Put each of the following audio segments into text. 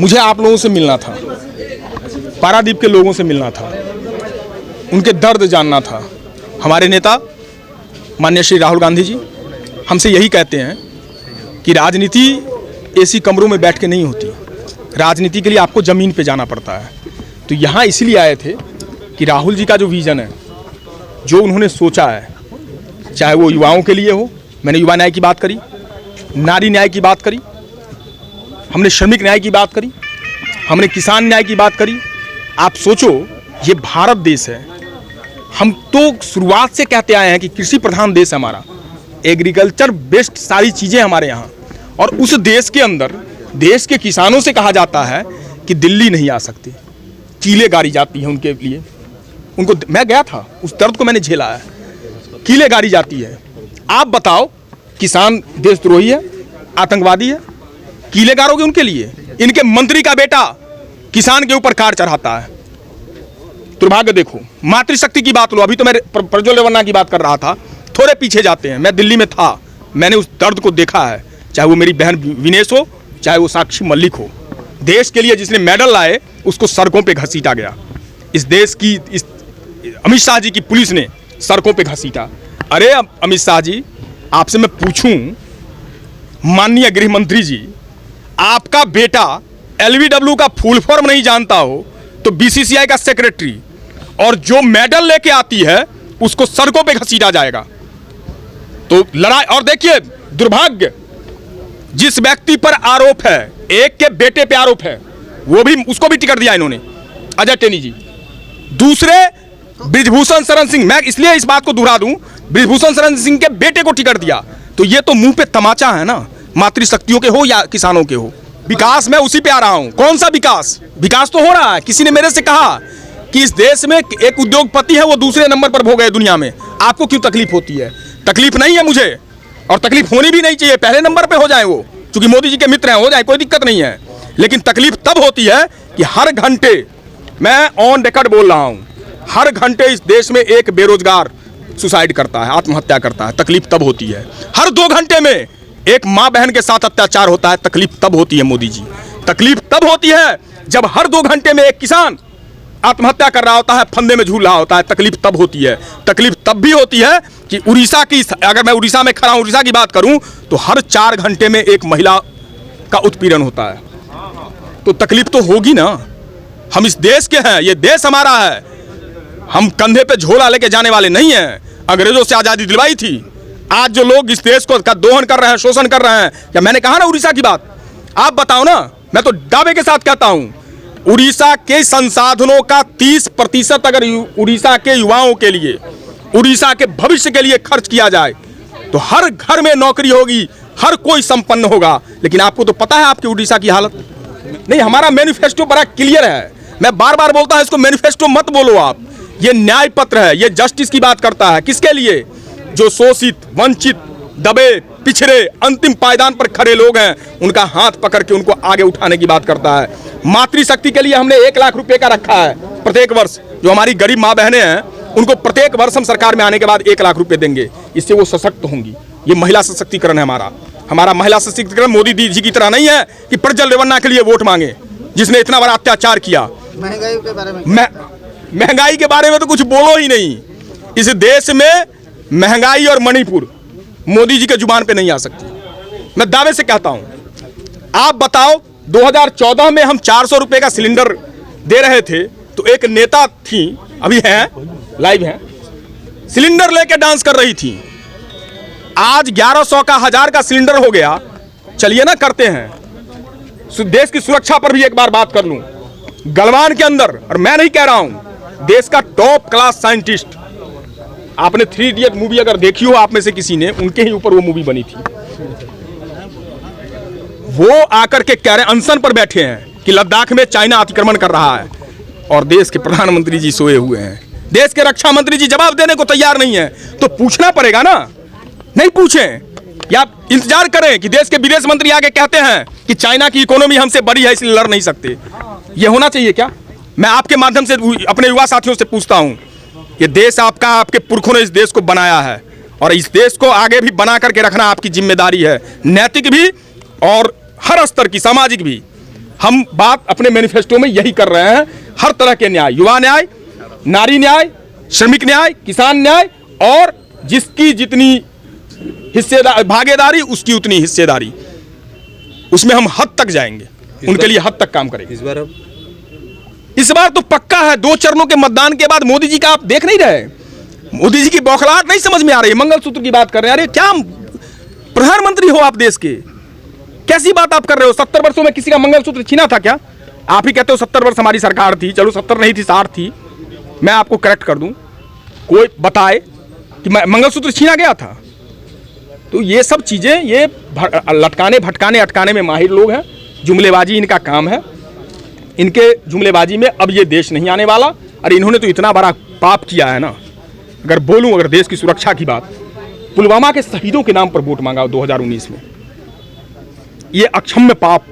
मुझे आप लोगों से मिलना था, पारादीप के लोगों से मिलना था, उनके दर्द जानना था। हमारे नेता माननीय श्री राहुल गांधी जी हमसे यही कहते हैं कि राजनीति ऐसी कमरों में बैठ के नहीं होती, राजनीति के लिए आपको ज़मीन पे जाना पड़ता है। तो यहाँ इसलिए आए थे कि राहुल जी का जो विज़न है, जो उन्होंने सोचा है, चाहे वो युवाओं के लिए हो, मैंने युवा न्याय की बात करी, नारी न्याय की बात करी, हमने श्रमिक न्याय की बात करी, हमने किसान न्याय की बात करी। आप सोचो, ये भारत देश है, हम तो शुरुआत से कहते आए हैं कि कृषि प्रधान देश है हमारा, एग्रीकल्चर बेस्ड सारी चीज़ें हमारे यहाँ। और उस देश के अंदर देश के किसानों से कहा जाता है कि दिल्ली नहीं आ सकते, कीलें गाड़ी जाती हैं उनके लिए। उनको मैं गया था, उस दर्द को मैंने झेला है, कीलें गाड़ी जाती है। आप बताओ, किसान देशद्रोही है, आतंकवादी है, कीलें गाड़ोगे उनके लिए? इनके मंत्री का बेटा किसान के ऊपर कार चढ़ाता है। दुर्भाग्य देखो, मातृशक्ति की बात लो, अभी तो मैं प्रज्वल रेवन्ना की बात कर रहा था, थोड़े पीछे जाते हैं। मैं दिल्ली में था, मैंने उस दर्द को देखा है, चाहे वो मेरी बहन विनेश हो, चाहे वो साक्षी मल्लिक हो। देश के लिए जिसने मेडल लाए उसको सड़कों पे घसीटा गया। इस देश की, इस अमित शाह जी की पुलिस ने सड़कों पे घसीटा। अरे अमित शाह जी, आपसे मैं पूछूं, माननीय गृह मंत्री जी, आपका बेटा LBW का फुल फॉर्म नहीं जानता हो तो BCCI का सेक्रेटरी, और जो मेडल लेके आती है उसको सड़कों पे घसीटा जाएगा। तो लड़ाई, और देखिए दुर्भाग्य, जिस व्यक्ति पर आरोप है, एक के बेटे पे आरोप है, वो भी, उसको भी टिकट दिया इन्होंने, अजय टेनी जी। दूसरे बृजभूषण शरण सिंह, मैं इसलिए इस बात को दोहरा दूं, बृजभूषण शरण सिंह के बेटे को टिकट दिया। तो ये तो मुंह पे तमाचा है ना, मातृशक्तियों के हो या किसानों के हो। विकास मैं उसी पे आ रहा हूं। कौन सा विकास? विकास तो हो रहा है। किसी ने मेरे से कहा कि इस देश में एक उद्योगपति है, वो दूसरे नंबर पर हो गए दुनिया में, आपको क्यों तकलीफ होती है? तकलीफ नहीं है मुझे, और तकलीफ होनी भी नहीं चाहिए, पहले नंबर पे हो जाए वो, क्योंकि मोदी जी के मित्र हैं, हो जाए, कोई दिक्कत नहीं है। लेकिन तकलीफ तब होती है कि हर घंटे, मैं ऑन रिकॉर्ड बोल रहा हूं, हर घंटे इस देश में एक बेरोजगार सुसाइड करता है, आत्महत्या करता है। तकलीफ तब होती है। हर 2 घंटे में एक माँ बहन के साथ अत्याचार होता है। तकलीफ तब होती है मोदी जी। तकलीफ तब होती है जब हर 2 घंटे में एक किसान आत्महत्या कर रहा होता है, फंदे में झूल रहा होता है। तकलीफ तब होती है। तकलीफ तब भी होती है कि उड़ीसा की, अगर मैं उड़ीसा में खड़ा हूं, उड़ीसा की बात करूं, तो हर 4 घंटे में एक महिला का उत्पीड़न होता है। तो तकलीफ तो होगी ना। हम इस देश के हैं, ये देश हमारा है। हम कंधे पे झोला लेके जाने वाले नहीं हैं। अंग्रेजों से आज़ादी दिलवाई थी। आज जो लोग इस देश को का दोहन कर रहे हैं, शोषण कर रहे हैं, या मैंने कहा ना उड़ीसा की बात, आप बताओ ना। मैं तो दावे के साथ कहता हूं, उड़ीसा के संसाधनों का 30% अगर उड़ीसा के युवाओं के लिए, उड़ीसा के भविष्य के लिए खर्च किया जाए तो हर घर में नौकरी होगी, हर कोई संपन्न होगा। लेकिन आपको तो पता है आपकी उड़ीसा की हालत नहीं। हमारा मैनिफेस्टो बड़ा क्लियर है। मैं बार बार बोलता हूं, इसको मैनिफेस्टो मत बोलो आप। ये न्याय पत्र है, ये जस्टिस की बात करता है। किसके लिए? जो शोषित, वंचित, दबे, पिछड़े, अंतिम पायदान पर खड़े लोग हैं, उनका हाथ पकड़ के उनको आगे उठाने की बात करता है। मातृशक्ति के लिए हमने 1 लाख रुपए का रखा है प्रत्येक वर्ष। जो हमारी गरीब माँ बहनें हैं, उनको प्रत्येक वर्ष हम सरकार में आने के बाद 1 लाख रुपए देंगे। इससे वो सशक्त होंगी। ये महिला सशक्तिकरण है हमारा महिला सशक्तिकरण मोदी जी की तरह नहीं है कि प्रज्वल रेवन्ना के लिए वोट मांगे, जिसने इतना बड़ा अत्याचार किया। महंगाई के बारे में, महंगाई के बारे में तो कुछ बोलो ही नहीं। इस देश में महंगाई और मणिपुर मोदी जी के जुबान पे नहीं आ सकती। मैं दावे से कहता हूं। आप बताओ, 2014 में हम 400 रुपए का सिलेंडर दे रहे थे, तो एक नेता थी, अभी हैं, लाइव हैं, सिलेंडर लेके डांस कर रही थी। आज 1100 का, 1000 का सिलेंडर हो गया। चलिए ना, करते हैं। देश की सुरक्षा पर भी एक बार बात कर लूं। गलवान के अंदर, और मैं नहीं कह रहा हूं, देश का टॉप क्लास साइंटिस्ट, आपने 3 इडियट मूवी अगर देखी हो आप में से किसी ने, उनके ही ऊपर वो मूवी बनी थी। वो आकर के कह रहे हैं, अनशन पर बैठे हैं कि लद्दाख में चाइना अतिक्रमण कर रहा है, और देश के प्रधानमंत्री जी सोए हुए हैं। देश के रक्षा मंत्री जी जवाब देने को तैयार नहीं है। तो पूछना पड़ेगा ना। नहीं पूछें या इंतजार करें कि देश के विदेश मंत्री आगे कहते हैं कि चाइना की इकोनॉमी हमसे बड़ी है इसलिए लड़ नहीं सकते। ये होना चाहिए क्या? मैं आपके माध्यम से अपने युवा साथियों से पूछता हूं, ये देश आपका, आपके पुरखों ने इस देश को बनाया है, और इस देश को आगे भी बना करके रखना आपकी जिम्मेदारी है, नैतिक भी और हर स्तर की, सामाजिक भी। हम बात अपने मैनिफेस्टो में यही कर रहे हैं, हर तरह के न्याय, युवा न्याय, नारी न्याय, श्रमिक न्याय, किसान न्याय, और जिसकी जितनी हिस्सेदारी भागीदारी उसकी उतनी हिस्सेदारी, उसमें हम हद तक जाएंगे, उनके लिए हद तक काम करेंगे। इस बार तो पक्का है, 2 चरणों के मतदान के बाद मोदी जी का आप देख नहीं रहे, मोदी जी की बौखलाहट नहीं समझ में आ रही है। मंगलसूत्र की बात कर रहे हैं, अरे क्या प्रधानमंत्री हो आप देश के, कैसी बात आप कर रहे हो? 70 वर्षों में किसी का मंगलसूत्र छीना था क्या? आप ही कहते हो 70 वर्ष हमारी सरकार थी, चलो 70 नहीं थी 60 थी, मैं आपको करेक्ट कर दूं, कोई बताए कि मंगलसूत्र छीना गया था? तो ये सब चीजें, ये लटकाने भटकाने अटकाने में माहिर लोग हैं, जुमलेबाजी इनका काम है, इनके जुमलेबाजी में अब ये देश नहीं आने वाला। अरे इन्होंने तो इतना बड़ा पाप किया है ना, अगर बोलूं, अगर देश की सुरक्षा की बात, पुलवामा के शहीदों के नाम पर वोट मांगा 2019 में, ये अक्षम्य पाप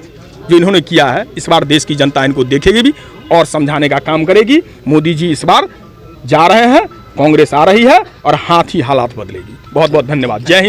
जो इन्होंने किया है, इस बार देश की जनता इनको देखेगी भी और समझाने का काम करेगी। मोदी जी इस बार जा रहे हैं, कांग्रेस आ रही है और हाथ ही हालात बदलेगी। बहुत बहुत धन्यवाद। जय हिंद।